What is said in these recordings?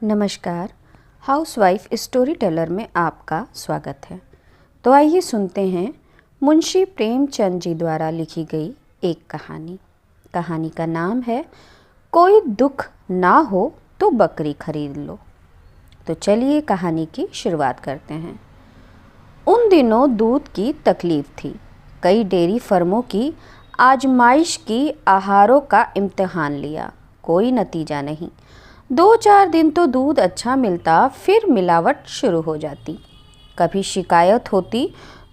नमस्कार। Housewife story teller में आपका स्वागत है। तो आइए सुनते हैं मुंशी प्रेमचंद जी द्वारा लिखी गई एक कहानी का नाम है कोई दुख ना हो तो बकरी खरीद लो। तो चलिए कहानी की शुरुआत करते हैं। उन दिनों दूध की तकलीफ थी। कई डेयरी फर्मों की आजमाइश की, आहारों का इम्तिहान लिया, कोई नतीजा नहीं। 2-4 दिन तो दूध अच्छा मिलता, फिर मिलावट शुरू हो जाती। कभी शिकायत होती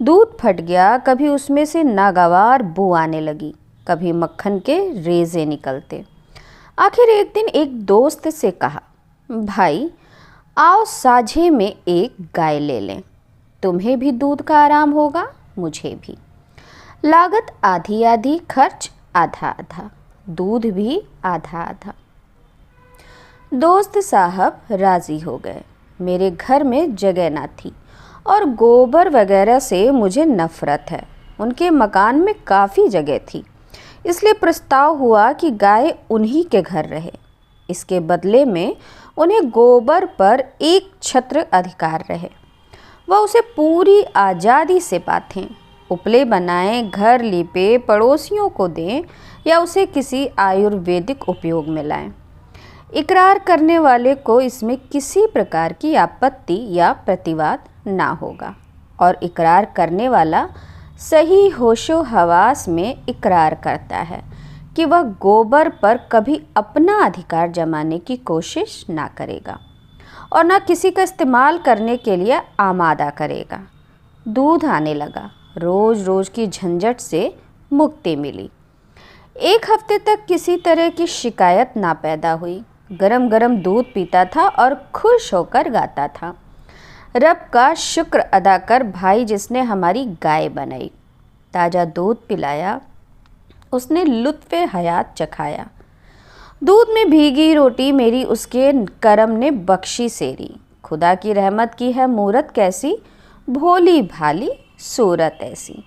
दूध फट गया, कभी उसमें से नागवार बू आने लगी, कभी मक्खन के रेजे निकलते। आखिर एक दिन एक दोस्त से कहा, भाई आओ साझे में एक गाय ले लें, तुम्हें भी दूध का आराम होगा, मुझे भी। लागत आधी आधी, खर्च आधा आधा, दूध भी आधा आधा। दोस्त साहब राज़ी हो गए। मेरे घर में जगह ना थी और गोबर वगैरह से मुझे नफ़रत है। उनके मकान में काफ़ी जगह थी, इसलिए प्रस्ताव हुआ कि गाय उन्हीं के घर रहे। इसके बदले में उन्हें गोबर पर एक छत्र अधिकार रहे। वह उसे पूरी आज़ादी से बाँधें, उपले बनाएं, घर लीपे, पड़ोसियों को दें या उसे किसी आयुर्वेदिक उपयोग में लाएं। इकरार करने वाले को इसमें किसी प्रकार की आपत्ति या प्रतिवाद ना होगा और इकरार करने वाला सही होशो हवास में इकरार करता है कि वह गोबर पर कभी अपना अधिकार जमाने की कोशिश ना करेगा और ना किसी का इस्तेमाल करने के लिए आमादा करेगा। दूध आने लगा, रोज़ रोज़ की झंझट से मुक्ति मिली। एक हफ्ते तक किसी तरह की शिकायत ना पैदा हुई। गरम गरम दूध पीता था और खुश होकर गाता था, रब का शुक्र अदा कर भाई जिसने हमारी गाय बनाई, ताज़ा दूध पिलाया, उसने लुत्फ़े हयात चखाया। दूध में भीगी रोटी मेरी उसके करम ने बख्शी सेरी। खुदा की रहमत की है मूरत कैसी, भोली भाली सूरत ऐसी।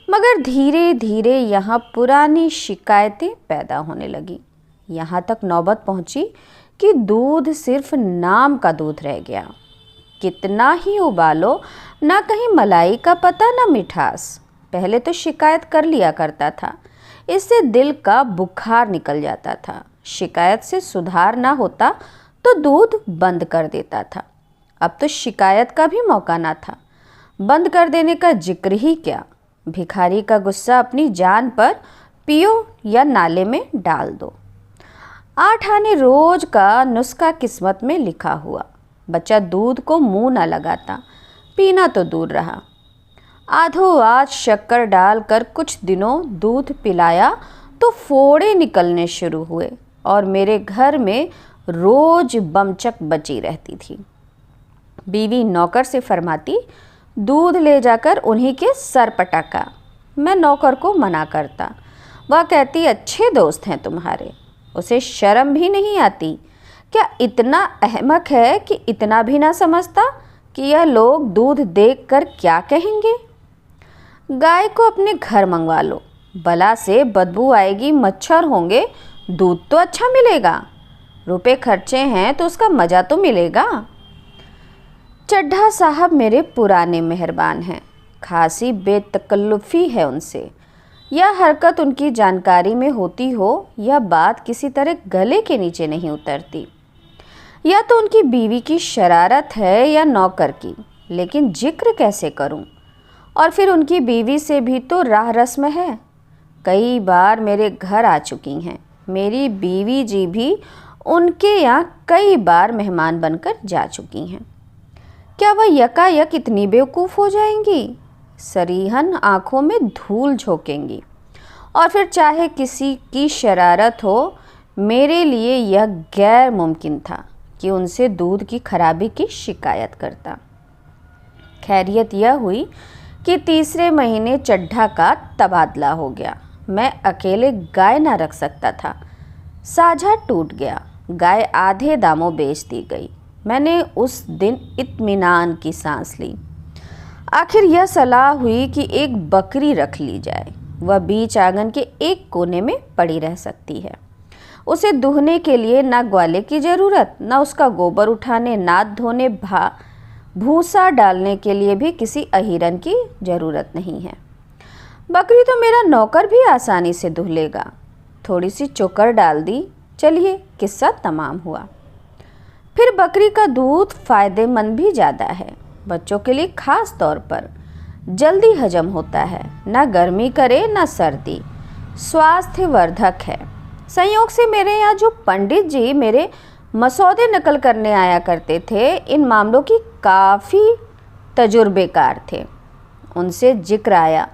मगर धीरे धीरे यहाँ पुरानी शिकायतें पैदा होने लगी। यहाँ तक नौबत पहुँची कि दूध सिर्फ नाम का दूध रह गया। कितना ही उबालो, ना कहीं मलाई का पता ना मिठास। पहले तो शिकायत कर लिया करता था, इससे दिल का बुखार निकल जाता था। शिकायत से सुधार ना होता तो दूध बंद कर देता था। अब तो शिकायत का भी मौका ना था, बंद कर देने का जिक्र ही क्या। भिखारी का गुस्सा अपनी जान पर, पियो या नाले में डाल दो। 8 आने रोज का नुस्खा किस्मत में लिखा हुआ। बच्चा दूध को मुंह न लगाता, पीना तो दूर रहा। आधो आज शक्कर डालकर कुछ दिनों दूध पिलाया तो फोड़े निकलने शुरू हुए और मेरे घर में रोज बमचक बची रहती थी। बीवी नौकर से फरमाती, दूध ले जाकर उन्हीं के सर पटाका। मैं नौकर को मना करता। वह कहती, अच्छे दोस्त हैं तुम्हारे, उसे शर्म भी नहीं आती। क्या इतना अहमक है कि इतना भी ना समझता कि यह लोग दूध देखकर क्या कहेंगे। गाय को अपने घर मंगवा लो, बला से बदबू आएगी, मच्छर होंगे, दूध तो अच्छा मिलेगा। रुपए खर्चे हैं तो उसका मज़ा तो मिलेगा। चड्ढा साहब मेरे पुराने मेहरबान हैं, खासी बेतकल्लुफ़ी है उनसे। यह हरकत उनकी जानकारी में होती हो, यह बात किसी तरह गले के नीचे नहीं उतरती। या तो उनकी बीवी की शरारत है या नौकर की, लेकिन जिक्र कैसे करूं। और फिर उनकी बीवी से भी तो राह रस्म है। कई बार मेरे घर आ चुकी हैं। मेरी बीवी जी भी उनके यहाँ कई बार मेहमान बनकर जा चुकी हैं। क्या वह यकायक इतनी बेवकूफ़ हो जाएंगी? सरीहन आँखों में धूल झोंकेंगी। और फिर चाहे किसी की शरारत हो, मेरे लिए यह गैर मुमकिन था कि उनसे दूध की खराबी की शिकायत करता। खैरियत यह हुई कि तीसरे महीने चड्ढा का तबादला हो गया। मैं अकेले गाय ना रख सकता था। साझा टूट गया, गाय आधे दामों बेच दी गई। मैंने उस दिन इत्मीनान की सांस ली। आखिर यह सलाह हुई कि एक बकरी रख ली जाए, वह बीच आंगन के एक कोने में पड़ी रह सकती है। उसे दूहने के लिए ना ग्वाले की ज़रूरत, ना उसका गोबर उठाने, नाद धोने, भूसा डालने के लिए भी किसी अहिरन की ज़रूरत नहीं है। बकरी तो मेरा नौकर भी आसानी से दूह लेगा। थोड़ी सी चोकर डाल दी, चलिए किस्सा तमाम हुआ। फिर बकरी का दूध फ़ायदेमंद भी ज़्यादा है, बच्चों के लिए ख़ास तौर पर। जल्दी हजम होता है, ना गर्मी करे ना सर्दी, स्वास्थ्यवर्धक है। संयोग से मेरे यहाँ जो पंडित जी मेरे मसौदे नकल करने आया करते थे, इन मामलों की काफ़ी तजुर्बेकार थे। उनसे जिक्र आया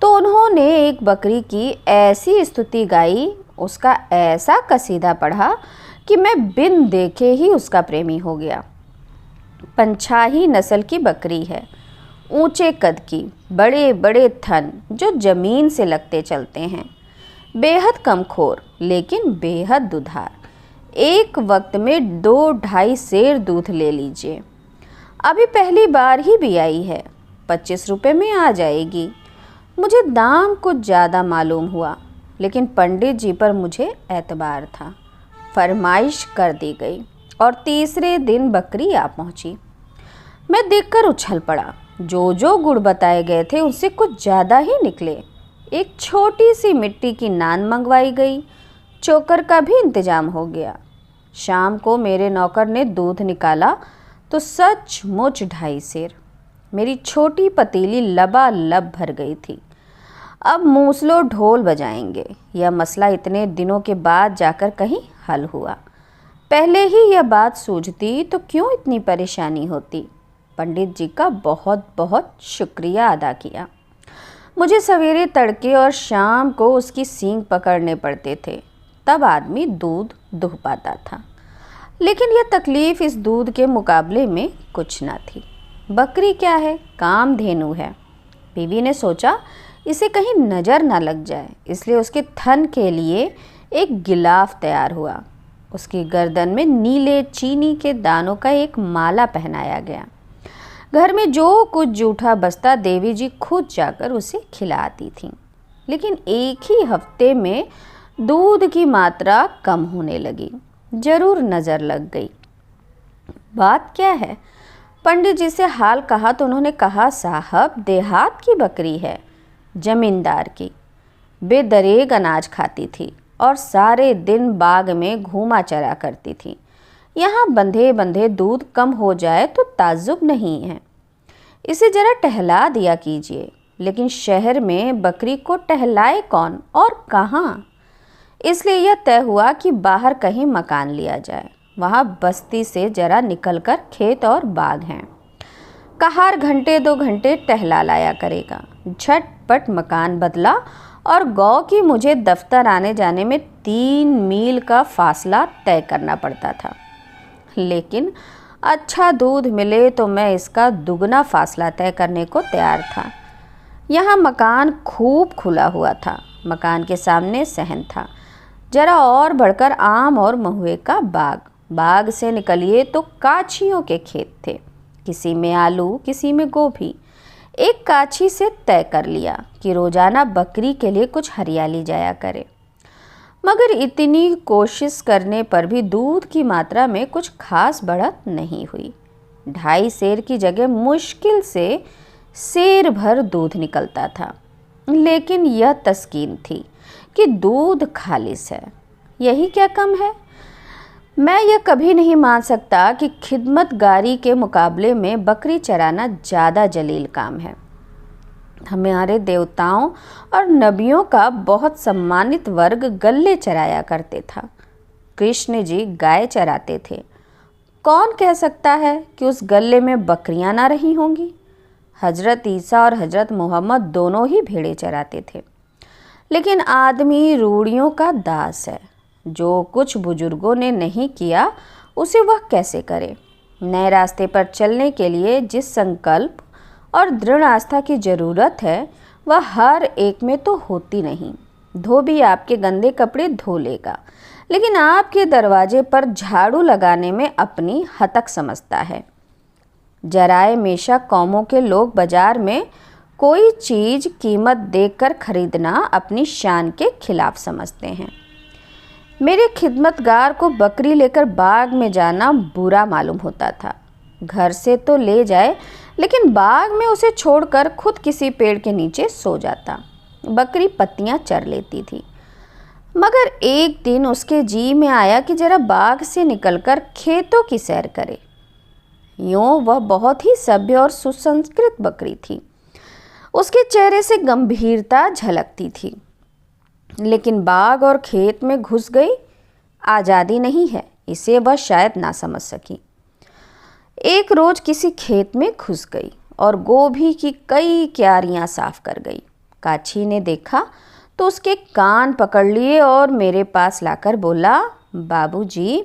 तो उन्होंने एक बकरी की ऐसी स्तुति गाई, उसका ऐसा कसीदा पढ़ा कि मैं बिन देखे ही उसका प्रेमी हो गया। पंछाही नस्ल की बकरी है, ऊंचे कद की, बड़े बड़े थन जो ज़मीन से लगते चलते हैं, बेहद कमखोर लेकिन बेहद दुधार। एक वक्त में 2-2.5 सेर दूध ले लीजिए। अभी पहली बार ही भी आई है, 25 रुपये में आ जाएगी। मुझे दाम कुछ ज़्यादा मालूम हुआ, लेकिन पंडित जी पर मुझे एतबार था। फरमाइश कर दी गई और तीसरे दिन बकरी आ पहुंची। मैं देखकर उछल पड़ा। जो गुड़ बताए गए थे उससे कुछ ज़्यादा ही निकले। एक छोटी सी मिट्टी की नान मंगवाई गई, चोकर का भी इंतजाम हो गया। शाम को मेरे नौकर ने दूध निकाला तो सचमुच 2.5 सेर। मेरी छोटी पतीली लबालब भर गई थी। अब मूसलो ढोल बजाएंगे। यह मसला इतने दिनों के बाद जाकर कहीं हल हुआ। पहले ही यह बात सूझती तो क्यों इतनी परेशानी होती। पंडित जी का बहुत बहुत शुक्रिया अदा किया। मुझे सवेरे तड़के और शाम को उसकी सींग पकड़ने पड़ते थे, तब आदमी दूध दुह पाता था। लेकिन यह तकलीफ़ इस दूध के मुकाबले में कुछ ना थी। बकरी क्या है, कामधेनु है। बीवी ने सोचा इसे कहीं नज़र ना लग जाए, इसलिए उसके थन के लिए एक गिलाफ तैयार हुआ। उसकी गर्दन में नीले चीनी के दानों का एक माला पहनाया गया। घर में जो कुछ जूठा बस्ता देवी जी खुद जाकर उसे खिलाती थीं। लेकिन एक ही हफ्ते में दूध की मात्रा कम होने लगी। जरूर नज़र लग गई। बात क्या है? पंडित जी से हाल कहा तो उन्होंने कहा, साहब देहात की बकरी है, जमींदार की। बेदरेग अनाज खाती थी और सारे दिन बाग में घूमा चरा करती थी। यहाँ बंधे बंधे दूध कम हो जाए तो ताज्जुब नहीं है। इसे जरा टहला दिया कीजिए। लेकिन शहर में बकरी को टहलाए कौन और कहाँ? इसलिए यह तय हुआ कि बाहर कहीं मकान लिया जाए। वहाँ बस्ती से जरा निकलकर खेत और बाग हैं। कहार घंटे 2 घंटे टहला लाया करेगा। झटपट मकान बदला और गौ की मुझे दफ्तर आने जाने में 3 मील का फासला तय करना पड़ता था। लेकिन अच्छा दूध मिले तो मैं इसका दुगना फासला तय करने को तैयार था। यहाँ मकान खूब खुला हुआ था। मकान के सामने सहन था। जरा और बढ़कर आम और महुए का बाग। बाग से निकलिए तो काछियों के खेत थे, किसी में आलू, किसी में गोभी। एक काछी से तय कर लिया कि रोजाना बकरी के लिए कुछ हरियाली जाया करे। मगर इतनी कोशिश करने पर भी दूध की मात्रा में कुछ खास बढ़त नहीं हुई। 2.5 सेर की जगह मुश्किल से सेर भर दूध निकलता था। लेकिन यह तस्कीन थी कि दूध खालिस है। यही क्या कम है? मैं यह कभी नहीं मान सकता कि खिदमतगारी के मुकाबले में बकरी चराना ज़्यादा जलील काम है। हमारे देवताओं और नबियों का बहुत सम्मानित वर्ग गल्ले चराया करते था। कृष्ण जी गाय चराते थे। कौन कह सकता है कि उस गल्ले में बकरियां ना रही होंगी? हजरत ईसा और हजरत मोहम्मद दोनों ही भेड़े चराते थे। लेकिन आदमी रूढ़ियों का दास है। जो कुछ बुजुर्गों ने नहीं किया उसे वह कैसे करे? नए रास्ते पर चलने के लिए जिस संकल्प और दृढ़ आस्था की ज़रूरत है वह हर एक में तो होती नहीं। धोबी आपके गंदे कपड़े धो लेगा, लेकिन आपके दरवाजे पर झाड़ू लगाने में अपनी हतक समझता है। जराए मेशा कौमों के लोग बाजार में कोई चीज़ कीमत देकर खरीदना अपनी शान के खिलाफ समझते हैं। मेरे खिदमतगार को बकरी लेकर बाग में जाना बुरा मालूम होता था। घर से तो ले जाए, लेकिन बाग में उसे छोड़कर खुद किसी पेड़ के नीचे सो जाता। बकरी पत्तियां चर लेती थी। मगर एक दिन उसके जी में आया कि जरा बाग से निकलकर खेतों की सैर करे। यूँ वह बहुत ही सभ्य और सुसंस्कृत बकरी थी। उसके चेहरे से गंभीरता झलकती थी। लेकिन बाग और खेत में घुस गई। आज़ादी नहीं है, इसे वह शायद ना समझ सकी। एक रोज किसी खेत में घुस गई और गोभी की कई क्यारियां साफ कर गई। काछी ने देखा तो उसके कान पकड़ लिए और मेरे पास लाकर बोला, बाबूजी,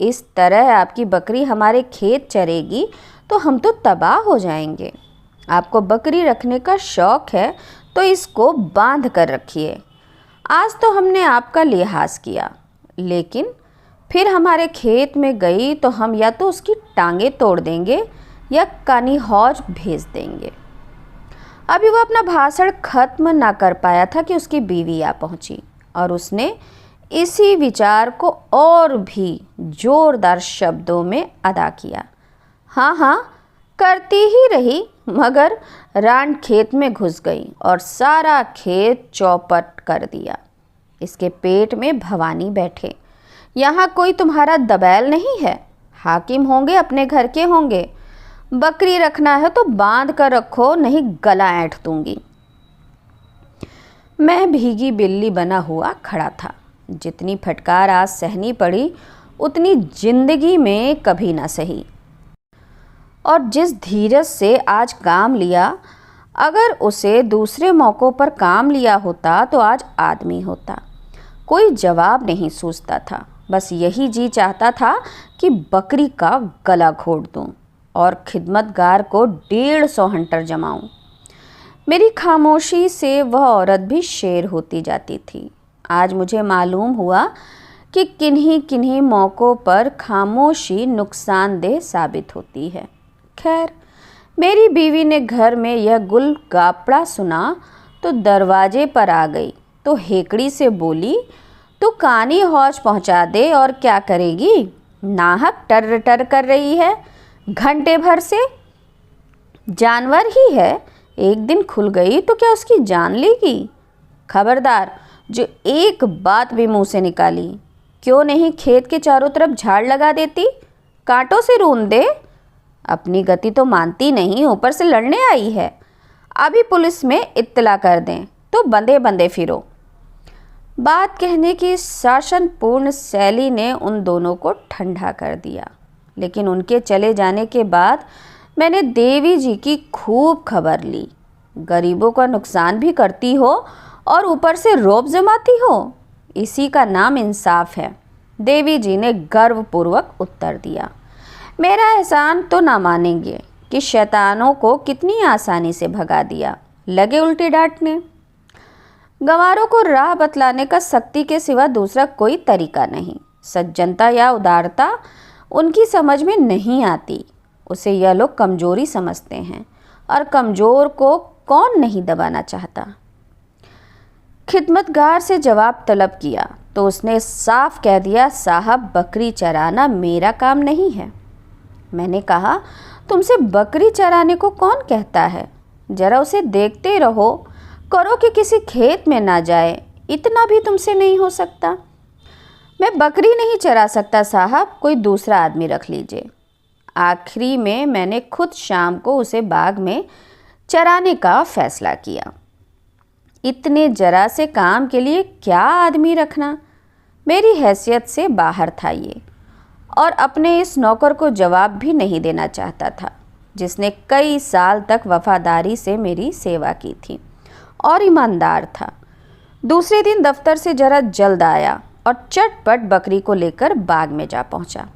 इस तरह आपकी बकरी हमारे खेत चरेगी तो हम तो तबाह हो जाएंगे। आपको बकरी रखने का शौक है तो इसको बांध कर रखिए। आज तो हमने आपका लिहाज किया, लेकिन फिर हमारे खेत में गई तो हम या तो उसकी टांगें तोड़ देंगे या कानी हौज भेज देंगे। अभी वह अपना भाषण खत्म ना कर पाया था कि उसकी बीवी आ पहुंची और उसने इसी विचार को और भी जोरदार शब्दों में अदा किया। हाँ हाँ करती ही रही, मगर रांड खेत में घुस गई और सारा खेत चौपट कर दिया। इसके पेट में भवानी बैठे। यहाँ कोई तुम्हारा दबैल नहीं है। हाकिम होंगे, अपने घर के होंगे। बकरी रखना है तो बांध कर रखो, नहीं गला ऐंठ दूंगी। मैं भीगी बिल्ली बना हुआ खड़ा था। जितनी फटकार आज सहनी पड़ी उतनी जिंदगी में कभी ना सही। और जिस धीरज से आज काम लिया, अगर उसे दूसरे मौक़ों पर काम लिया होता तो आज आदमी होता। कोई जवाब नहीं सूझता था। बस यही जी चाहता था कि बकरी का गला घोट दूं और खिदमतगार को 150 हंटर जमाऊं। मेरी खामोशी से वह औरत भी शेर होती जाती थी। आज मुझे मालूम हुआ कि किन्हीं किन्हीं मौक़ों पर खामोशी नुकसानदेह साबित होती है। खैर, मेरी बीवी ने घर में यह गुल गापड़ा सुना तो दरवाजे पर आ गई तो हेकड़ी से बोली, तू कानी हौज पहुंचा दे और क्या करेगी? नाहक टर टर कर रही है घंटे भर से। जानवर ही है, एक दिन खुल गई तो क्या उसकी जान लेगी? खबरदार, जो एक बात भी मुंह से निकाली, क्यों नहीं खेत के चारों तरफ झाड़ लगा देती, कांटों से रूंध दे। अपनी गति तो मानती नहीं, ऊपर से लड़ने आई है। अभी पुलिस में इत्तला कर दें तो बंदे बंदे फिरो। बात कहने की शासनपूर्ण शैली ने उन दोनों को ठंडा कर दिया। लेकिन उनके चले जाने के बाद मैंने देवी जी की खूब खबर ली। गरीबों का नुकसान भी करती हो और ऊपर से रौब जमाती हो, इसी का नाम इंसाफ है। देवी जी ने गर्वपूर्वक उत्तर दिया। मेरा एहसान तो ना मानेंगे कि शैतानों को कितनी आसानी से भगा दिया। लगे उल्टे डांटने। गंवारों को राह बतलाने का सख्ती के सिवा दूसरा कोई तरीका नहीं। सज्जनता या उदारता उनकी समझ में नहीं आती। उसे यह लोग कमजोरी समझते हैं और कमज़ोर को कौन नहीं दबाना चाहता। खिदमतगार से जवाब तलब किया तो उसने साफ कह दिया, साहब, बकरी चराना मेरा काम नहीं है। मैंने कहा, तुमसे बकरी चराने को कौन कहता है? जरा उसे देखते रहो, करो कि किसी खेत में ना जाए, इतना भी तुमसे नहीं हो सकता। मैं बकरी नहीं चरा सकता साहब, कोई दूसरा आदमी रख लीजिए। आखिरी में मैंने खुद शाम को उसे बाग में चराने का फैसला किया। इतने जरा से काम के लिए क्या आदमी रखना, मेरी हैसियत से बाहर था ये। और अपने इस नौकर को जवाब भी नहीं देना चाहता था, जिसने कई साल तक वफादारी से मेरी सेवा की थी और ईमानदार था। दूसरे दिन दफ्तर से जरा जल्द आया और चटपट बकरी को लेकर बाग में जा पहुंचा।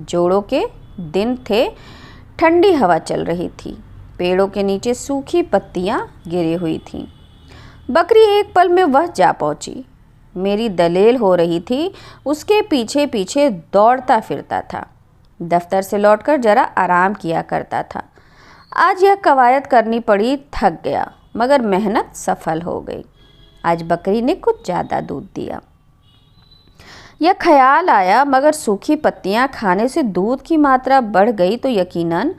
जोड़ों के दिन थे, ठंडी हवा चल रही थी, पेड़ों के नीचे सूखी पत्तियां गिरी हुई थीं। बकरी एक पल में वह जा पहुंची। मेरी दलेल हो रही थी, उसके पीछे पीछे दौड़ता फिरता था। दफ्तर से लौटकर जरा आराम किया करता था। आज यह कवायद करनी पड़ी, थक गया, मगर मेहनत सफल हो गई। आज बकरी ने कुछ ज़्यादा दूध दिया। यह ख्याल आया, मगर सूखी पत्तियां खाने से दूध की मात्रा बढ़ गई तो यकीनन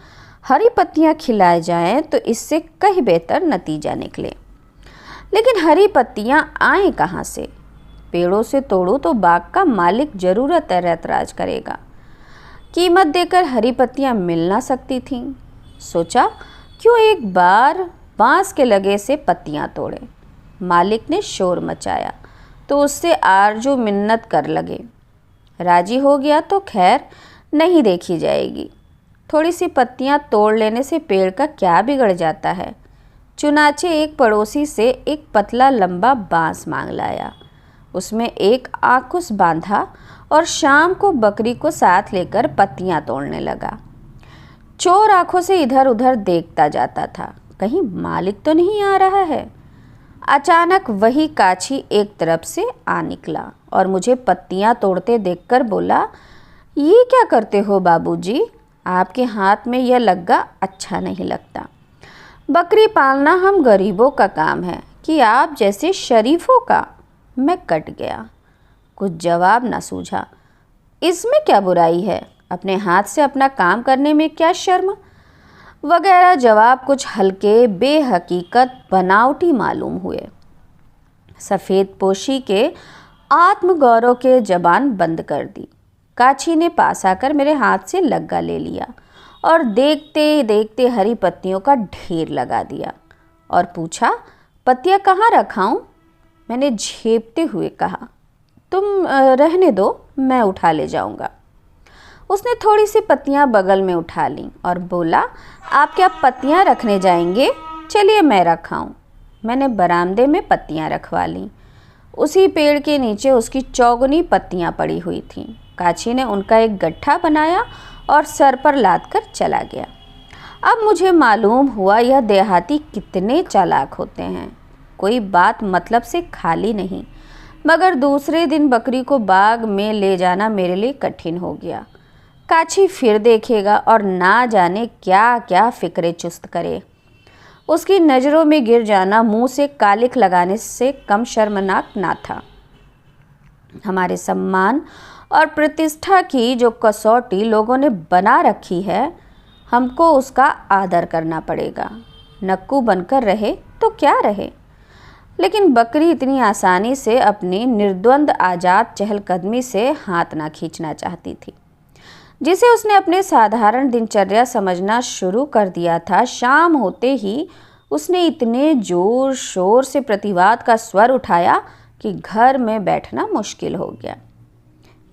हरी पत्तियां खिलाई जाएं तो इससे कहीं बेहतर नतीजा निकले। लेकिन हरी पत्तियां आए कहाँ से? पेड़ों से तोड़ूं तो बाग का मालिक जरूर ऐतराज करेगा। कीमत देकर हरी पत्तियां मिल ना सकती थीं। सोचा क्यों एक बार बांस के लगे से पत्तियां तोड़े। मालिक ने शोर मचाया तो उससे आरजू मिन्नत कर लगे। राजी हो गया तो खैर नहीं देखी जाएगी। थोड़ी सी पत्तियां तोड़ लेने से पेड़ का क्या बिगड़ जाता है। चुनाचे एक पड़ोसी से एक पतला लंबा बांस मांग लाया, उसमें एक आकुस बांधा और शाम को बकरी को साथ लेकर पत्तियां तोड़ने लगा। चोर आंखों से इधर उधर देखता जाता था, कहीं मालिक तो नहीं आ रहा है। अचानक वही काछी एक तरफ से आ निकला और मुझे पत्तियां तोड़ते देखकर बोला, ये क्या करते हो बाबूजी? आपके हाथ में यह लग्गा अच्छा नहीं लगता। बकरी पालना हम गरीबों का काम है कि आप जैसे शरीफों का। मैं कट गया, कुछ जवाब न सूझा। इसमें क्या बुराई है? अपने हाथ से अपना काम करने में क्या शर्म? वगैरह जवाब कुछ हल्के, बेहकीकत, बनावटी मालूम हुए। सफ़ेद पोशी के आत्मगौरव के जबान बंद कर दी। काछी ने पास आकर मेरे हाथ से लग्गा ले लिया और देखते देखते हरी पत्तियों का ढेर लगा दिया और पूछा, पत्तियां कहाँ रखाऊं? मैंने झेपते हुए कहा, तुम रहने दो, मैं उठा ले जाऊंगा। उसने थोड़ी सी पत्तियां बगल में उठा लीं और बोला, आप क्या पत्तियां रखने जाएंगे? चलिए मैं रखाऊं। मैंने बरामदे में पत्तियां रखवा लीं। उसी पेड़ के नीचे उसकी चौगुनी पत्तियां पड़ी हुई थीं। काछी ने उनका एक गट्ठा बनाया और सर पर लाद कर चला गया। अब मुझे मालूम हुआ यह देहाती कितने चालाक होते हैं। कोई बात मतलब से खाली नहीं। मगर दूसरे दिन बकरी को बाग में ले जाना मेरे लिए कठिन हो गया। काछी फिर देखेगा और ना जाने क्या क्या फिक्रे चुस्त करे। उसकी नज़रों में गिर जाना मुंह से कालिख लगाने से कम शर्मनाक ना था। हमारे सम्मान और प्रतिष्ठा की जो कसौटी लोगों ने बना रखी है, हमको उसका आदर करना पड़ेगा। नक्कू बनकर रहे तो क्या रहे। लेकिन बकरी इतनी आसानी से अपनी निर्द्वंद आज़ाद चहलकदमी से हाथ ना खींचना चाहती थी। जिसे उसने अपने साधारण दिनचर्या समझना शुरू कर दिया था, शाम होते ही उसने इतने जोर शोर से प्रतिवाद का स्वर उठाया कि घर में बैठना मुश्किल हो गया।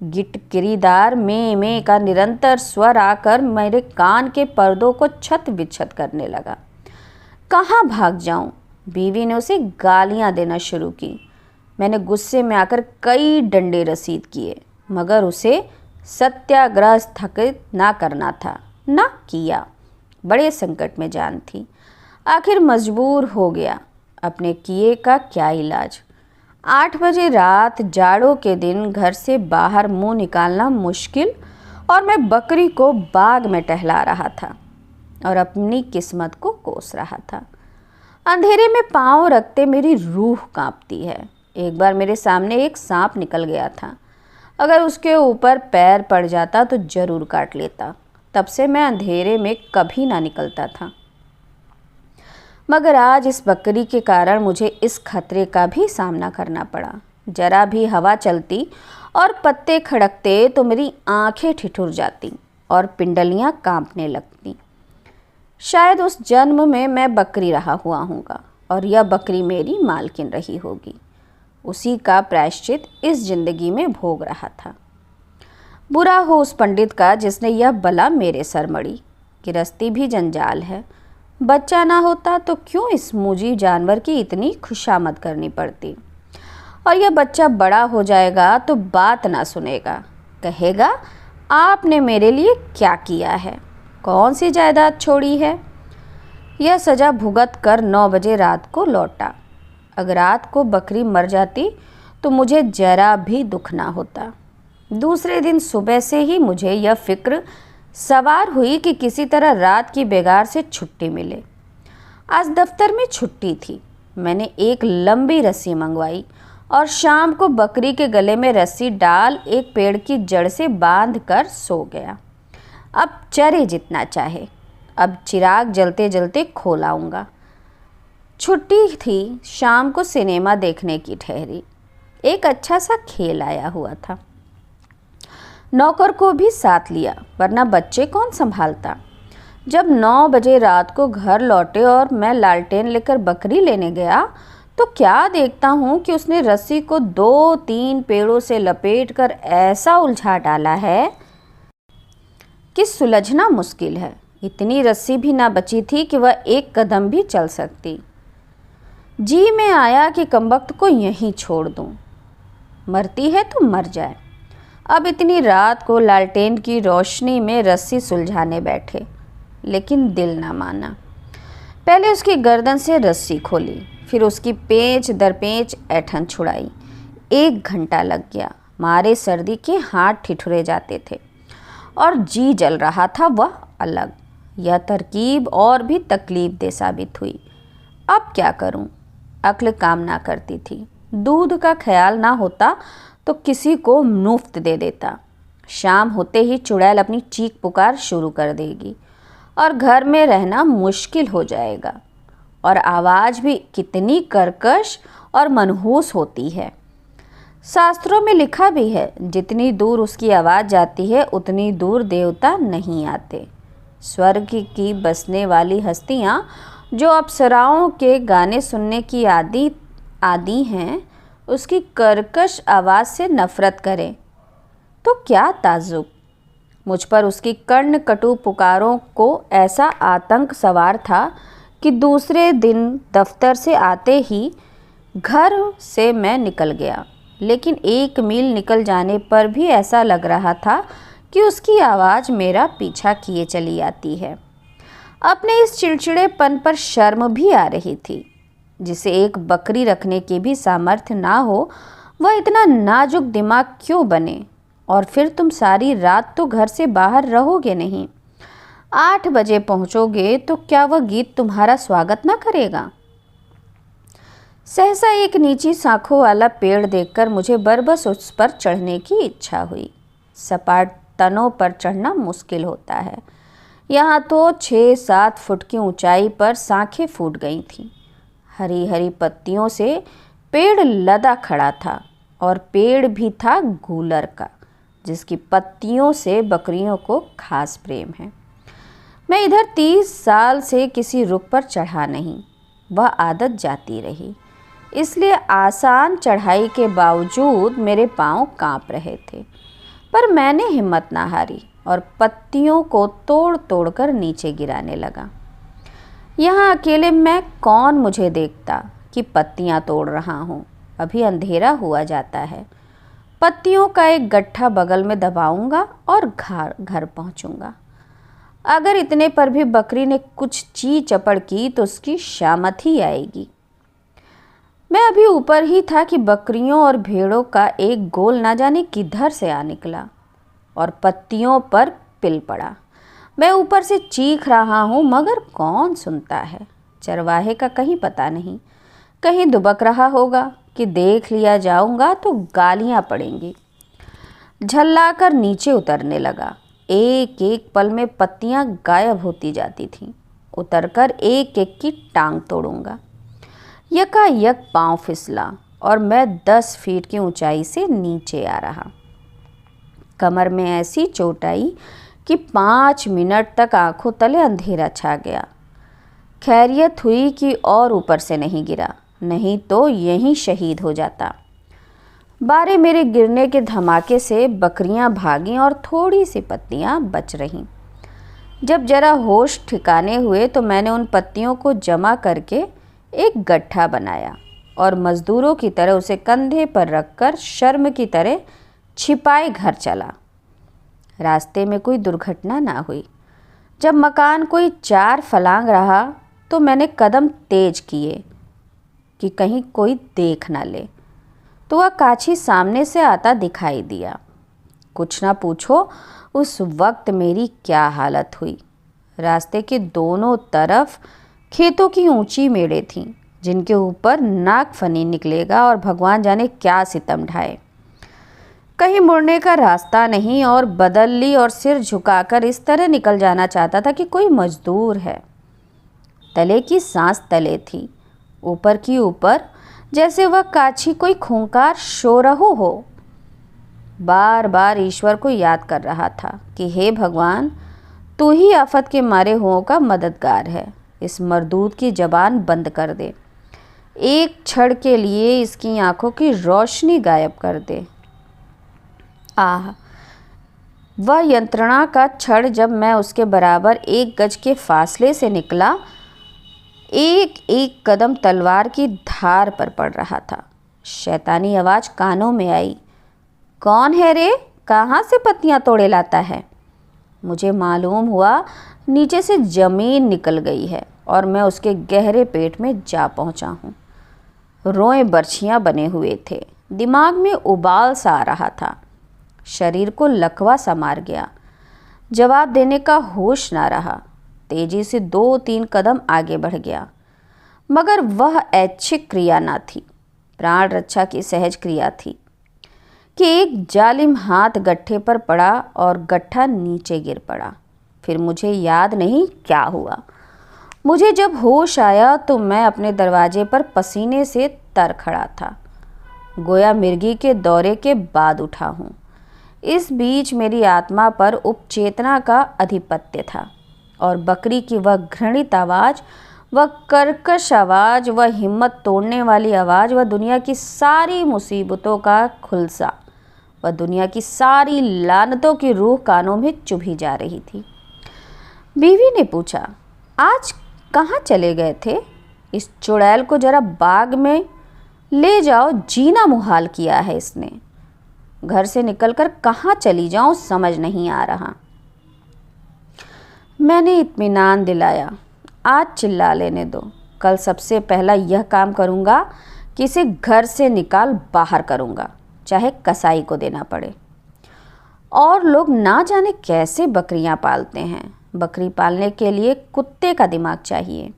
गिटकिरीदार में का निरंतर स्वर आकर मेरे कान के पर्दों को छत बिछत करने लगा। कहाँ भाग जाऊं? बीवी ने उसे गालियां देना शुरू की। मैंने गुस्से में आकर कई डंडे रसीद किए, मगर उसे सत्याग्रह स्थगित ना करना था, ना किया। बड़े संकट में जान थी। आखिर मजबूर हो गया। अपने किए का क्या इलाज। 8 बजे रात, जाड़ों के दिन घर से बाहर मुंह निकालना मुश्किल और मैं बकरी को बाग में टहला रहा था और अपनी किस्मत को कोस रहा था। अंधेरे में पांव रखते मेरी रूह कांपती है। एक बार मेरे सामने एक सांप निकल गया था। अगर उसके ऊपर पैर पड़ जाता तो जरूर काट लेता। तब से मैं अंधेरे में कभी ना निकलता था। मगर आज इस बकरी के कारण मुझे इस खतरे का भी सामना करना पड़ा। जरा भी हवा चलती और पत्ते खड़कते तो मेरी आंखें ठिठुर जाती और पिंडलियां कांपने लगती। शायद उस जन्म में मैं बकरी रहा हुआ हूँगा और यह बकरी मेरी मालकिन रही होगी। उसी का प्रायश्चित इस जिंदगी में भोग रहा था। बुरा हो उस पंडित का जिसने यह बला मेरे सर मड़ी। गिरस्ती भी जंजाल है। बच्चा ना होता तो क्यों इस मुजीब जानवर की इतनी खुशामद करनी पड़ती। और यह बच्चा बड़ा हो जाएगा तो बात ना सुनेगा, कहेगा आपने मेरे लिए क्या किया है, कौन सी जायदाद छोड़ी है। यह सजा भुगत कर 9 बजे रात को लौटा। अगर रात को बकरी मर जाती तो मुझे जरा भी दुख ना होता। दूसरे दिन सुबह से ही मुझे यह फिक्र सवार हुई कि किसी तरह रात की बेगार से छुट्टी मिले। आज दफ्तर में छुट्टी थी। मैंने एक लंबी रस्सी मंगवाई और शाम को बकरी के गले में रस्सी डाल एक पेड़ की जड़ से बांध कर सो गया। अब चरे जितना चाहे, अब चिराग जलते जलते खो लाऊंगा। छुट्टी थी, शाम को सिनेमा देखने की ठहरी। एक अच्छा सा खेल आया हुआ था। नौकर को भी साथ लिया, वरना बच्चे कौन संभालता। जब 9 बजे रात को घर लौटे और मैं लालटेन लेकर बकरी लेने गया तो क्या देखता हूँ कि उसने रस्सी को 2-3 पेड़ों से लपेटकर ऐसा उलझा डाला है कि सुलझना मुश्किल है। इतनी रस्सी भी ना बची थी कि वह एक कदम भी चल सकती। जी में आया कि कमबख्त को यहीं छोड़ दूं, मरती है तो मर जाए। अब इतनी रात को लालटेन की रोशनी में रस्सी सुलझाने बैठे, लेकिन दिल ना माना। पहले उसकी गर्दन से रस्सी खोली, फिर उसकी पेंच दर पेंच ऐठन छुड़ाई। 1 घंटा लग गया। मारे सर्दी के हाथ ठिठुरे जाते थे और जी जल रहा था वह अलग। यह तरकीब और भी तकलीफ दे साबित हुई। अब क्या करूं? अक्ल काम ना करती थी। दूध का ख्याल ना होता तो किसी को मुफ्त दे देता। शाम होते ही चुड़ैल अपनी चीख पुकार शुरू कर देगी और घर में रहना मुश्किल हो जाएगा। और आवाज़ भी कितनी कर्कश और मनहूस होती है। शास्त्रों में लिखा भी है, जितनी दूर उसकी आवाज़ जाती है उतनी दूर देवता नहीं आते। स्वर्ग की बसने वाली हस्तियाँ जो अप्सराओं के गाने सुनने की आदी हैं, उसकी कर्कश आवाज़ से नफ़रत करें तो क्या ताज्जुब। मुझ पर उसकी कर्ण कटु पुकारों को ऐसा आतंक सवार था कि दूसरे दिन दफ्तर से आते ही घर से मैं निकल गया। लेकिन 1 मील निकल जाने पर भी ऐसा लग रहा था कि उसकी आवाज़ मेरा पीछा किए चली आती है। अपने इस चिड़चिड़ेपन पर शर्म भी आ रही थी। जिसे एक बकरी रखने की भी सामर्थ्य ना हो, वह इतना नाजुक दिमाग क्यों बने। और फिर तुम सारी रात तो घर से बाहर रहोगे नहीं। 8 बजे पहुंचोगे तो क्या वह गीत तुम्हारा स्वागत ना करेगा? सहसा एक नीची शाखों वाला पेड़ देखकर मुझे बरबस उस पर चढ़ने की इच्छा हुई। सपाट तनों पर चढ़ना मुश्किल होता है। यहाँ तो 6-7 फुट की ऊंचाई पर शाखें फूट गई थीं। हरी हरी पत्तियों से पेड़ लदा खड़ा था और पेड़ भी था गूलर का, जिसकी पत्तियों से बकरियों को खास प्रेम है। मैं इधर 30 साल से किसी रुख पर चढ़ा नहीं, वह आदत जाती रही। इसलिए आसान चढ़ाई के बावजूद मेरे पांव कांप रहे थे। पर मैंने हिम्मत ना हारी और पत्तियों को तोड़ तोड़ कर नीचे गिराने लगा। यहाँ अकेले मैं कौन मुझे देखता कि पत्तियाँ तोड़ रहा हूँ। अभी अंधेरा हुआ जाता है। पत्तियों का एक गट्ठा बगल में दबाऊंगा और घर पहुँचूंगा। अगर इतने पर भी बकरी ने कुछ ची चपड़ की तो उसकी शामत ही आएगी। मैं अभी ऊपर ही था कि बकरियों और भेड़ों का एक गोल ना जाने किधर से आ निकला और पत्तियों पर पिल पड़ा। मैं ऊपर से चीख रहा हूँ मगर कौन सुनता है। चरवाहे का कहीं पता नहीं, कहीं दुबक रहा होगा कि देख लिया जाऊंगा तो गालियाँ पड़ेंगी। झल्लाकर नीचे उतरने लगा। एक एक पल में पत्तियाँ गायब होती जाती थीं। उतरकर एक एक की टांग तोड़ूंगा। यकायक पाँव फिसला और मैं 10 फीट की ऊंचाई से नीचे आ रहा। कमर में ऐसी चोट आई कि 5 मिनट तक आंखों तले अंधेरा छा गया। खैरियत हुई कि और ऊपर से नहीं गिरा, नहीं तो यहीं शहीद हो जाता। बारे मेरे गिरने के धमाके से बकरियां भागीं और थोड़ी सी पत्तियां बच रहीं। जब जरा होश ठिकाने हुए तो मैंने उन पत्तियों को जमा करके एक गट्ठा बनाया और मज़दूरों की तरह उसे कंधे पर रखकर शर्म की तरह छिपाए घर चला। रास्ते में कोई दुर्घटना ना हुई। जब मकान कोई 4 फलांग रहा तो मैंने कदम तेज किए कि कहीं कोई देख ना ले, तो वह काछी सामने से आता दिखाई दिया। कुछ ना पूछो उस वक्त मेरी क्या हालत हुई। रास्ते के दोनों तरफ खेतों की ऊंची मेड़ें थीं जिनके ऊपर नागफनी निकलेगा और भगवान जाने क्या सितम ढाए। कहीं मुड़ने का रास्ता नहीं और बदल ली और सिर झुकाकर इस तरह निकल जाना चाहता था कि कोई मजदूर है। तले की सांस तले थी, ऊपर की ऊपर, जैसे वह काछी कोई खूंखार शोरहु हो। बार बार ईश्वर को याद कर रहा था कि हे भगवान, तू ही आफत के मारे हुओं का मददगार है। इस मरदूद की जबान बंद कर दे, एक क्षण के लिए इसकी आंखों की रोशनी गायब कर दे। आह, वह यंत्रणा का क्षण जब मैं उसके बराबर 1 गज के फासले से निकला। एक एक कदम तलवार की धार पर पड़ रहा था। शैतानी आवाज़ कानों में आई, कौन है रे, कहाँ से पत्तियाँ तोड़े लाता है। मुझे मालूम हुआ नीचे से ज़मीन निकल गई है और मैं उसके गहरे पेट में जा पहुँचा हूँ। रोए बर्छियाँ बने हुए थे, दिमाग में उबाल सा आ रहा था, शरीर को लकवा सा मार गया। जवाब देने का होश ना रहा। तेजी से 2-3 कदम आगे बढ़ गया, मगर वह ऐच्छिक क्रिया ना थी, प्राण रक्षा की सहज क्रिया थी कि एक जालिम हाथ गट्ठे पर पड़ा और गट्ठा नीचे गिर पड़ा। फिर मुझे याद नहीं क्या हुआ। मुझे जब होश आया तो मैं अपने दरवाजे पर पसीने से तर खड़ा था, गोया मिर्गी के दौरे के बाद उठा हूँ। इस बीच मेरी आत्मा पर उपचेतना का आधिपत्य था और बकरी की वह घृणित आवाज़, वह कर्कश आवाज़, वह हिम्मत तोड़ने वाली आवाज़, वह दुनिया की सारी मुसीबतों का खुलसा, वह दुनिया की सारी लानतों की रूह कानों में चुभी जा रही थी। बीवी ने पूछा, आज कहाँ चले गए थे? इस चुड़ैल को जरा बाग में ले जाओ, जीना मुहाल किया है इसने। घर से निकलकर कहाँ चली जाऊं समझ नहीं आ रहा। मैंने इत्मीनान दिलाया, आज चिल्ला लेने दो, कल सबसे पहला यह काम करूँगा कि इसे घर से निकाल बाहर करूँगा, चाहे कसाई को देना पड़े। और लोग ना जाने कैसे बकरियाँ पालते हैं। बकरी पालने के लिए कुत्ते का दिमाग चाहिए।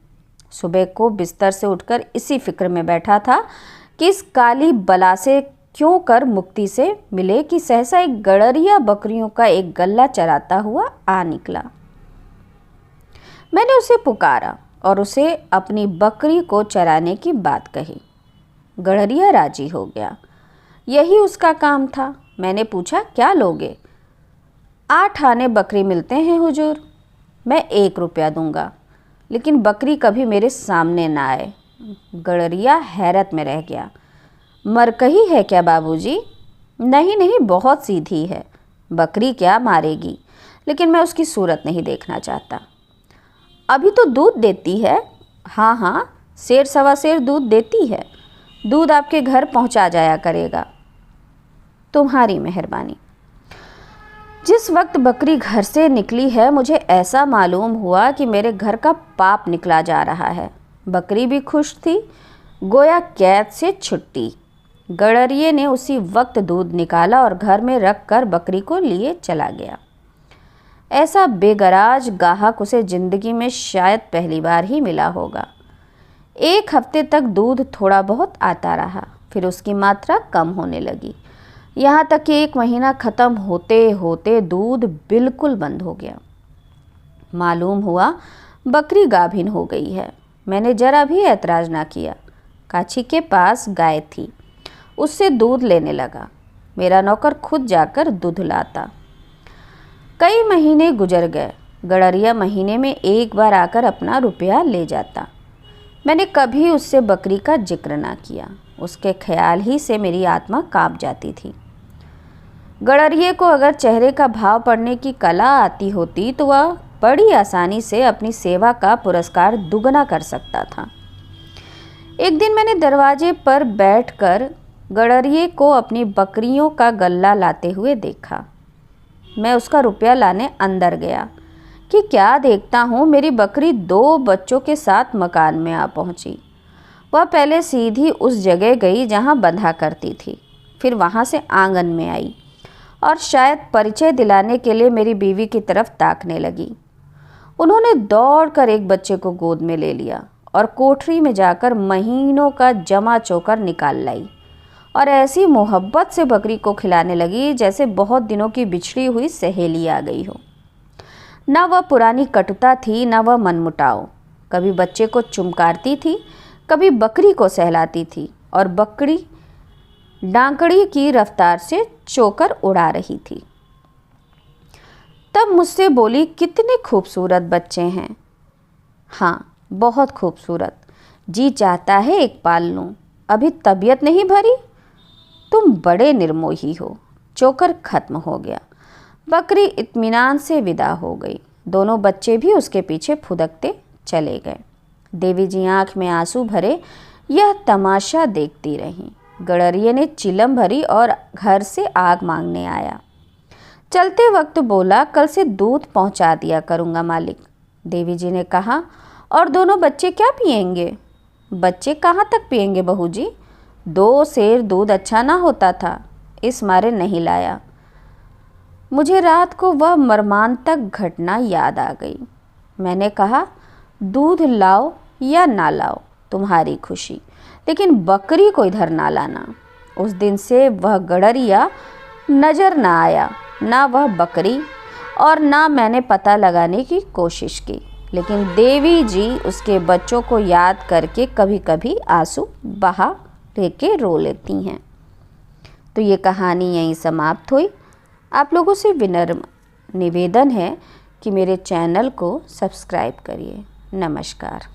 सुबह को बिस्तर से उठकर इसी फिक्र में बैठा था कि इस काली बला से क्यों कर मुक्ति से मिले कि सहसा एक गड़रिया बकरियों का एक गल्ला चराता हुआ आ निकला। मैंने उसे पुकारा और उसे अपनी बकरी को चराने की बात कही। गड़रिया राजी हो गया, यही उसका काम था। मैंने पूछा, क्या लोगे? 8 आने बकरी मिलते हैं हुजूर। मैं 1 रुपया दूंगा, लेकिन बकरी कभी मेरे सामने ना आए। गड़रिया हैरत में रह गया। मरकही है क्या बाबूजी? नहीं नहीं, बहुत सीधी है, बकरी क्या मारेगी, लेकिन मैं उसकी सूरत नहीं देखना चाहता। अभी तो दूध देती है। हाँ हाँ, 1.5 सवा सेर दूध देती है। दूध आपके घर पहुंचा जाया करेगा। तुम्हारी मेहरबानी। जिस वक्त बकरी घर से निकली है, मुझे ऐसा मालूम हुआ कि मेरे घर का पाप निकला जा रहा है। बकरी भी खुश थी, गोया कैद से छुट्टी। गड़रिये ने उसी वक्त दूध निकाला और घर में रख कर बकरी को लिए चला गया। ऐसा बेगराज गाहक उसे जिंदगी में शायद पहली बार ही मिला होगा। 1 हफ्ते तक दूध थोड़ा बहुत आता रहा, फिर उसकी मात्रा कम होने लगी, यहाँ तक कि 1 महीना ख़त्म होते होते दूध बिल्कुल बंद हो गया। मालूम हुआ बकरी गाभिन हो गई है। मैंने जरा भी ऐतराज़ ना किया। काछी के पास गाय थी, उससे दूध लेने लगा। मेरा नौकर खुद जाकर दूध लाता। कई महीने गुजर गए। गड़रिया महीने में 1 बार आकर अपना रुपया ले जाता। मैंने कभी उससे बकरी का जिक्र ना किया। उसके ख्याल ही से मेरी आत्मा कांप जाती थी। गड़रिये को अगर चेहरे का भाव पढ़ने की कला आती होती तो वह बड़ी आसानी से अपनी सेवा का पुरस्कार दुगना कर सकता था। एक दिन मैंने दरवाजे पर बैठकर गड़रिये को अपनी बकरियों का गल्ला लाते हुए देखा। मैं उसका रुपया लाने अंदर गया कि क्या देखता हूँ, मेरी बकरी 2 बच्चों के साथ मकान में आ पहुँची। वह पहले सीधी उस जगह गई जहाँ बंधा करती थी, फिर वहाँ से आंगन में आई और शायद परिचय दिलाने के लिए मेरी बीवी की तरफ ताकने लगी। उन्होंने दौड़कर एक बच्चे को गोद में ले लिया और कोठरी में जाकर महीनों का जमा चोकर निकाल लाई और ऐसी मोहब्बत से बकरी को खिलाने लगी जैसे बहुत दिनों की बिछड़ी हुई सहेली आ गई हो। न वह पुरानी कटुता थी, न वह मनमुटाव। कभी बच्चे को चुमकारती थी, कभी बकरी को सहलाती थी और बकरी डांकड़ी की रफ्तार से चोकर उड़ा रही थी। तब मुझसे बोली, कितने खूबसूरत बच्चे हैं। हाँ, बहुत खूबसूरत। जी चाहता है एक पाल लूं। अभी तबीयत नहीं भरी। तुम बड़े निर्मोही हो। चोकर खत्म हो गया। बकरी इत्मीनान से विदा हो गई। दोनों बच्चे भी उसके पीछे फुदकते चले गए। देवी जी आंख में आंसू भरे यह तमाशा देखती रहीं। गडरिये ने चिलम भरी और घर से आग मांगने आया। चलते वक्त बोला, कल से दूध पहुंचा दिया करूंगा मालिक। देवी जी ने कहा, और दोनों बच्चे क्या पिएंगे? बच्चे कहाँ तक पिएंगे बहू जी? 2 सेर दूध अच्छा ना होता था, इस मारे नहीं लाया। मुझे रात को वह मर्मांतक घटना याद आ गई। मैंने कहा, दूध लाओ या ना लाओ तुम्हारी खुशी, लेकिन बकरी को इधर ना लाना। उस दिन से वह गडरिया नज़र ना आया, ना वह बकरी, और ना मैंने पता लगाने की कोशिश की। लेकिन देवी जी उसके बच्चों को याद करके कभी कभी आंसू बहा लेके रो लेती हैं। तो ये कहानी यहीं समाप्त हुई। आप लोगों से विनम्र निवेदन है कि मेरे चैनल को सब्सक्राइब करिए। नमस्कार।